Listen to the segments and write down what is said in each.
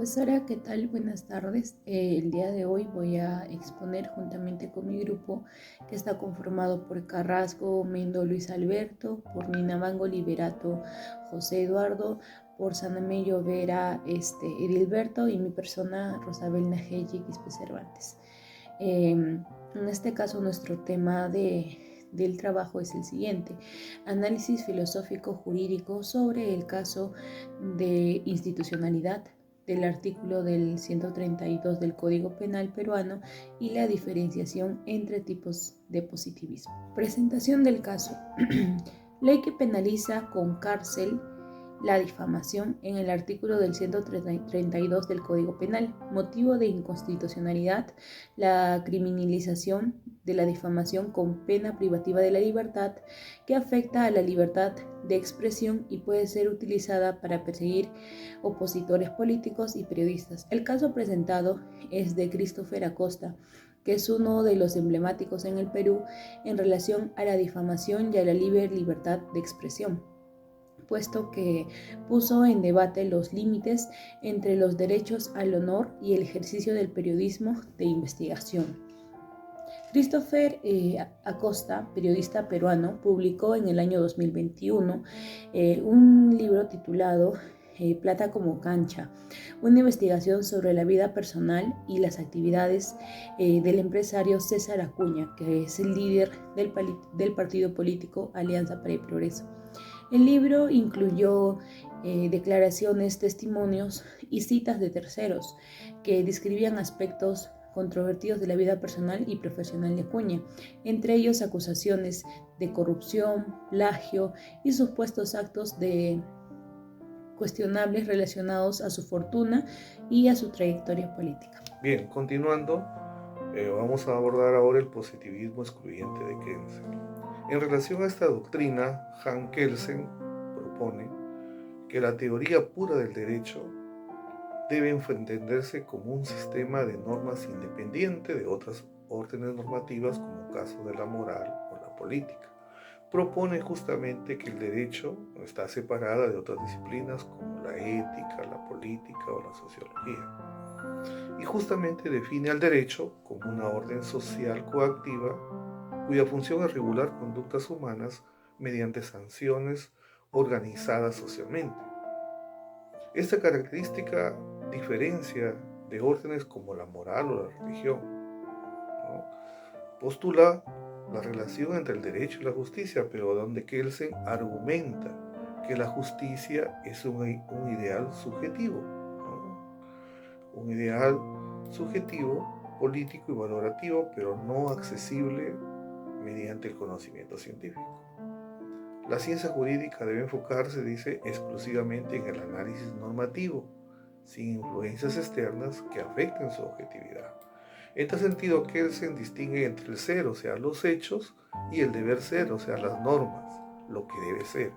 Profesora, ¿qué tal? Buenas tardes. El día de hoy voy a exponer juntamente con mi grupo, que está conformado por Carrasco, Mendo, Luis Alberto, por Ninavango, Liberato, José Eduardo, por Sanamello, Vera, Edilberto y mi persona, Rosabel Najeyi Quispe Cervantes. En este caso, nuestro tema del trabajo es el siguiente: análisis filosófico jurídico sobre el caso de institucionalidad del artículo del 132 del Código Penal peruano y la diferenciación entre tipos de positivismo. Presentación del caso. Ley que penaliza con cárcel la difamación en el artículo del 132 del Código Penal. Motivo de inconstitucionalidad: la criminalización de la difamación con pena privativa de la libertad que afecta a la libertad de expresión y puede ser utilizada para perseguir opositores políticos y periodistas. El caso presentado es de Christopher Acosta, que es uno de los emblemáticos en el Perú en relación a la difamación y a la libertad de expresión, puesto que puso en debate los límites entre los derechos al honor y el ejercicio del periodismo de investigación. Christopher Acosta, periodista peruano, publicó en el año 2021 un libro titulado Plata como cancha, una investigación sobre la vida personal y las actividades del empresario César Acuña, que es el líder del partido político Alianza para el Progreso. El libro incluyó declaraciones, testimonios y citas de terceros que describían aspectos controvertidos de la vida personal y profesional de Acuña, entre ellos acusaciones de corrupción, plagio y supuestos actos cuestionables relacionados a su fortuna y a su trayectoria política. Bien, continuando, vamos a abordar ahora el positivismo excluyente de Kelsen. En relación a esta doctrina, Hans Kelsen propone que la teoría pura del derecho debe entenderse como un sistema de normas independiente de otras órdenes normativas, como caso de la moral o la política. Propone justamente que el derecho no está separada de otras disciplinas como la ética, la política o la sociología. Y justamente define al derecho como una orden social coactiva cuya función es regular conductas humanas mediante sanciones organizadas socialmente. Esta característica diferencia de órdenes como la moral o la religión, ¿no? Postula la relación entre el derecho y la justicia, pero donde Kelsen argumenta que la justicia es un ideal subjetivo, ¿no? Un ideal subjetivo, político y valorativo, pero no accesible mediante el conocimiento científico. La ciencia jurídica debe enfocarse, dice, exclusivamente en el análisis normativo, sin influencias externas que afecten su objetividad. En este sentido, Kelsen distingue entre el ser, o sea, los hechos, y el deber ser, o sea, las normas, lo que debe ser.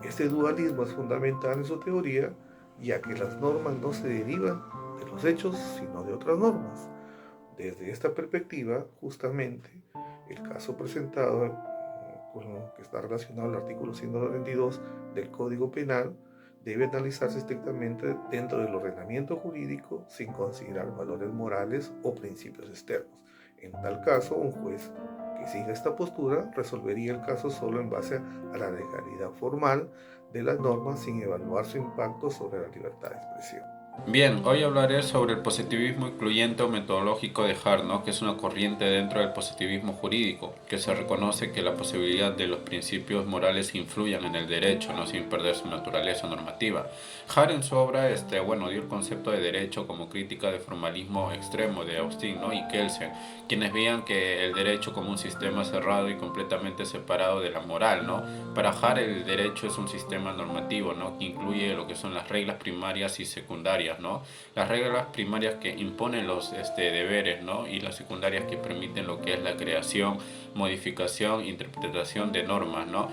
Este dualismo es fundamental en su teoría, ya que las normas no se derivan de los hechos, sino de otras normas. Desde esta perspectiva, justamente, el caso presentado, que está relacionado al artículo 122 del Código Penal, debe analizarse estrictamente dentro del ordenamiento jurídico sin considerar valores morales o principios externos. En tal caso, un juez que siga esta postura resolvería el caso solo en base a la legalidad formal de las normas sin evaluar su impacto sobre la libertad de expresión. Bien, hoy hablaré sobre el positivismo incluyente o metodológico de Hart, ¿no? Que es una corriente dentro del positivismo jurídico, que se reconoce que la posibilidad de los principios morales influyan en el derecho, ¿no? Sin perder su naturaleza normativa. Hart en su obra dio el concepto de derecho como crítica de formalismo extremo de Austin, ¿no? Y Kelsen, quienes veían que el derecho como un sistema cerrado y completamente separado de la moral, ¿no? Para Hart el derecho es un sistema normativo, ¿no? Que incluye lo que son las reglas primarias y secundarias, ¿no? Las reglas primarias que imponen los deberes, ¿no? Y las secundarias que permiten lo que es la creación, modificación, interpretación de normas, ¿no?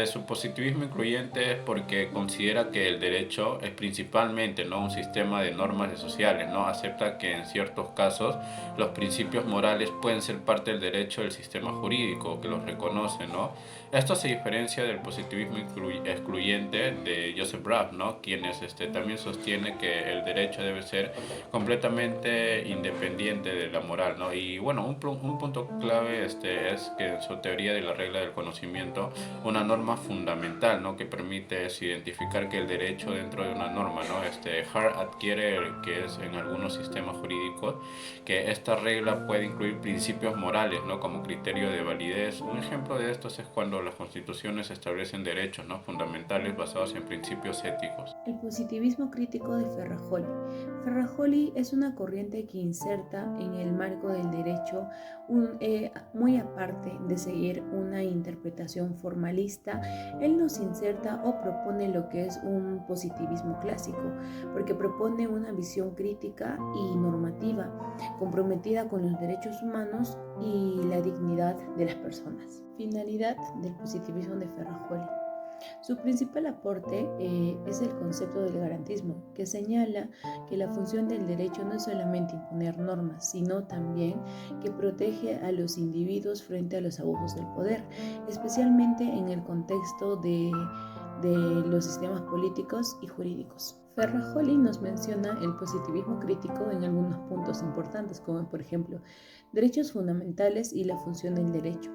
Su positivismo incluyente es porque considera que el derecho es principalmente, ¿no?, un sistema de normas sociales, ¿no? Acepta que en ciertos casos los principios morales pueden ser parte del derecho del sistema jurídico, que los reconoce, ¿no? Esto se diferencia del positivismo excluyente de Joseph Braff, ¿no?, quienes también sostiene que el derecho debe ser completamente independiente de la moral, ¿no? Y bueno, un punto clave es que en su teoría de la regla del conocimiento, una norma fundamental, ¿no?, que permite identificar que el derecho dentro de una norma, ¿no? Hart adquiere que es en algunos sistemas jurídicos que esta regla puede incluir principios morales, ¿no?, como criterio de validez. Un ejemplo de estos es cuando las constituciones establecen derechos, ¿no?, fundamentales basados en principios éticos. El positivismo crítico de Ferrajoli. Ferrajoli es una corriente que inserta en el marco del derecho muy aparte de seguir una interpretación formalista. Él nos inserta o propone lo que es un positivismo clásico, porque propone una visión crítica y normativa comprometida con los derechos humanos y la dignidad de las personas. Finalidad del positivismo de Ferrajoli. Su principal aporte es el concepto del garantismo, que señala que la función del derecho no es solamente imponer normas, sino también que protege a los individuos frente a los abusos del poder, especialmente en el contexto de los sistemas políticos y jurídicos. Ferrajoli nos menciona el positivismo crítico en algunos puntos importantes, como por ejemplo, derechos fundamentales y la función del derecho.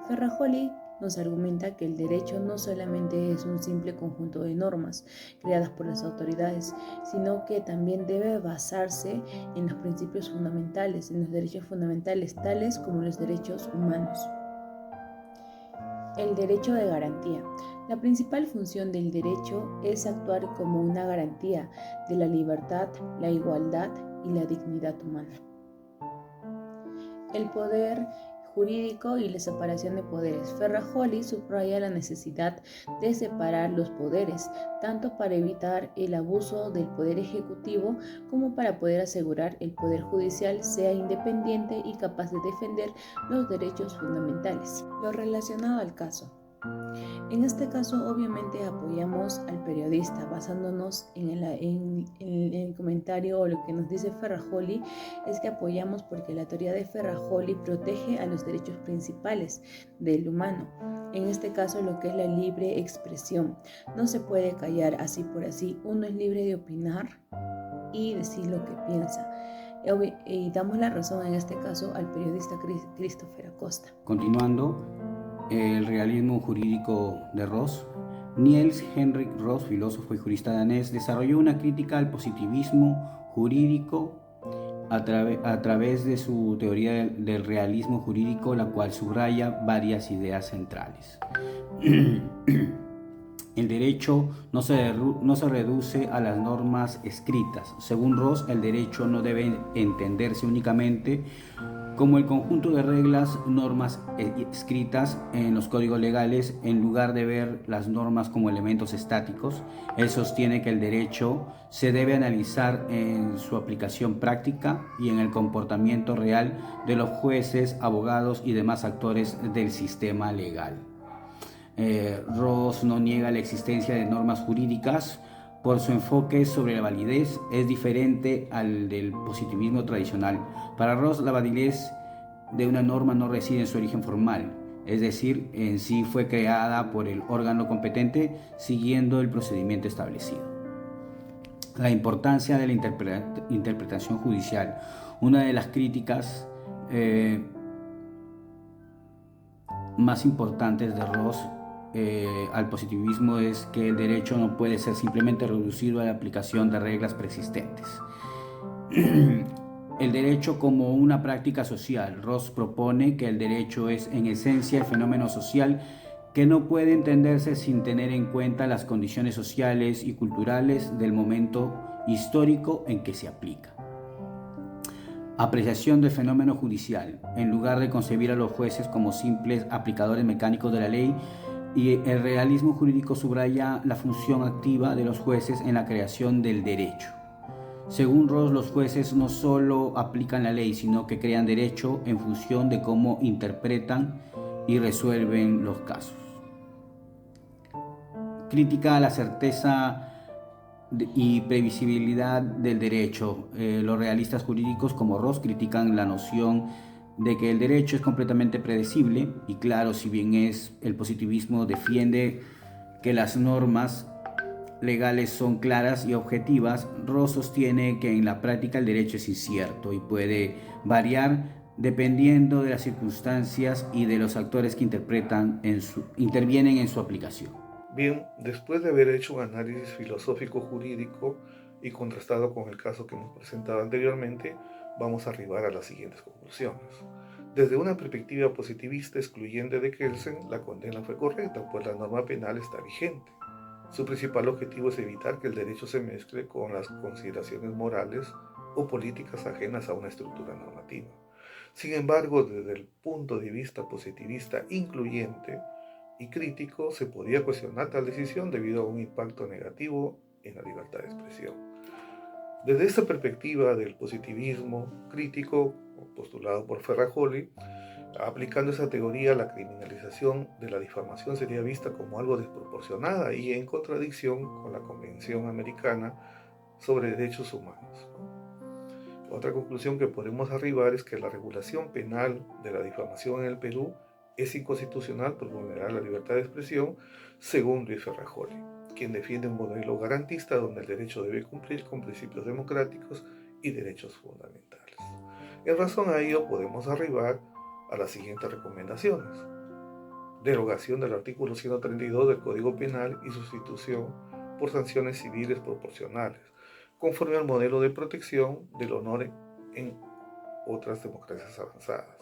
Ferrajoli nos argumenta que el derecho no solamente es un simple conjunto de normas creadas por las autoridades, sino que también debe basarse en los principios fundamentales, en los derechos fundamentales, tales como los derechos humanos. El derecho de garantía. La principal función del derecho es actuar como una garantía de la libertad, la igualdad y la dignidad humana. El poder jurídico y la separación de poderes. Ferrajoli subraya la necesidad de separar los poderes, tanto para evitar el abuso del poder ejecutivo como para poder asegurar el poder judicial sea independiente y capaz de defender los derechos fundamentales. Lo relacionado al caso. En este caso, obviamente, apoyamos al periodista basándonos en el comentario o lo que nos dice Ferrajoli, es que apoyamos porque la teoría de Ferrajoli protege a los derechos principales del humano. En este caso, lo que es la libre expresión. No se puede callar así por así. Uno es libre de opinar y decir lo que piensa. Y damos la razón en este caso al periodista Christopher Acosta. Continuando, el realismo jurídico de Ros. Niels Henrik Ros, filósofo y jurista danés, desarrolló una crítica al positivismo jurídico a través de su teoría del realismo jurídico, la cual subraya varias ideas centrales. El derecho no se reduce a las normas escritas. Según Ros, el derecho no debe entenderse únicamente como el conjunto de reglas, normas escritas en los códigos legales, en lugar de ver las normas como elementos estáticos. Él sostiene que el derecho se debe analizar en su aplicación práctica y en el comportamiento real de los jueces, abogados y demás actores del sistema legal. Ros no niega la existencia de normas jurídicas. Por su enfoque sobre la validez es diferente al del positivismo tradicional. Para Ros, la validez de una norma no reside en su origen formal, es decir, en sí fue creada por el órgano competente siguiendo el procedimiento establecido. La importancia de la interpretación judicial. Una de las críticas más importantes de Ros al positivismo es que el derecho no puede ser simplemente reducido a la aplicación de reglas preexistentes. El derecho como una práctica social. Ros propone que el derecho es en esencia el fenómeno social que no puede entenderse sin tener en cuenta las condiciones sociales y culturales del momento histórico en que se aplica. Apreciación del fenómeno judicial. En lugar de concebir a los jueces como simples aplicadores mecánicos de la ley, y el realismo jurídico subraya la función activa de los jueces en la creación del derecho. Según Ros, los jueces no solo aplican la ley, sino que crean derecho en función de cómo interpretan y resuelven los casos. Crítica a la certeza y previsibilidad del derecho. Los realistas jurídicos como Ross critican la noción de que el derecho es completamente predecible y claro, si bien el positivismo defiende que las normas legales son claras y objetivas, Ross sostiene que en la práctica el derecho es incierto y puede variar dependiendo de las circunstancias y de los actores que intervienen en su aplicación. Bien, después de haber hecho un análisis filosófico jurídico y contrastado con el caso que hemos presentado anteriormente, vamos a arribar a las siguientes conclusiones. Desde una perspectiva positivista excluyente de Kelsen, la condena fue correcta, pues la norma penal está vigente. Su principal objetivo es evitar que el derecho se mezcle con las consideraciones morales o políticas ajenas a una estructura normativa. Sin embargo, desde el punto de vista positivista incluyente y crítico, se podía cuestionar tal decisión debido a un impacto negativo en la libertad de expresión. Desde esta perspectiva del positivismo crítico, postulado por Ferrajoli, aplicando esa teoría, la criminalización de la difamación sería vista como algo desproporcionada y en contradicción con la Convención Americana sobre Derechos Humanos. Otra conclusión que podemos arribar es que la regulación penal de la difamación en el Perú es inconstitucional por vulnerar la libertad de expresión, según Luis Ferrajoli, quien defiende un modelo garantista donde el derecho debe cumplir con principios democráticos y derechos fundamentales. En razón a ello, podemos arribar a las siguientes recomendaciones: derogación del artículo 132 del Código Penal y sustitución por sanciones civiles proporcionales, conforme al modelo de protección del honor en otras democracias avanzadas.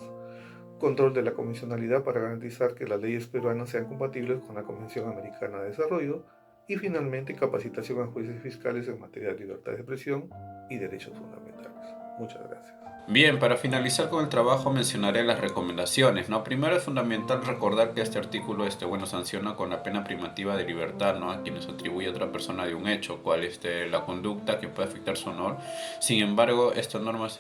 Control de la convencionalidad para garantizar que las leyes peruanas sean compatibles con la Convención Americana de Desarrollo. Y finalmente, capacitación a jueces fiscales en materia de libertad de expresión y derechos fundamentales. Muchas gracias. Bien, para finalizar con el trabajo mencionaré las recomendaciones, ¿no? Primero es fundamental recordar que este artículo, sanciona con la pena privativa de libertad, ¿no? A quienes atribuye a otra persona de un hecho, cual la conducta que puede afectar su honor. Sin embargo, estas normas...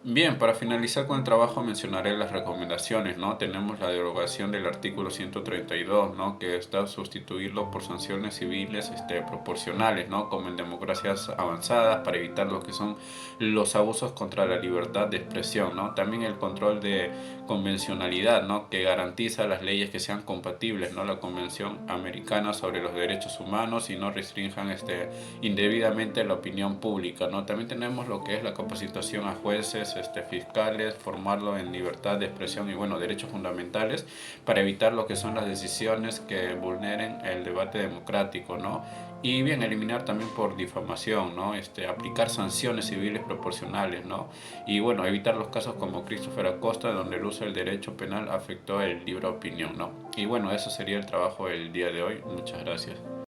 Bien, para finalizar con el trabajo mencionaré las recomendaciones, ¿no? Tenemos la derogación del artículo 132, ¿no? Que está sustituirlo por sanciones civiles proporcionales, ¿no? Como en democracias avanzadas, para evitar lo que son los abusos contra la libertad de expresión, ¿no? También el control de convencionalidad, ¿no? Que garantiza las leyes que sean compatibles, ¿no? La Convención Americana sobre los Derechos Humanos y no restrinjan indebidamente la opinión pública, ¿no? También tenemos lo que es la capacitación a jueces, fiscales, formarlo en libertad de expresión y derechos fundamentales para evitar lo que son las decisiones que vulneren el debate democrático, ¿no? Y bien, eliminar también por difamación, ¿no? Aplicar sanciones civiles proporcionales, ¿no? Y evitar los casos como Christopher Acosta, donde el uso del derecho penal afectó el libre opinión, ¿no? Y eso sería el trabajo del día de hoy. Muchas gracias.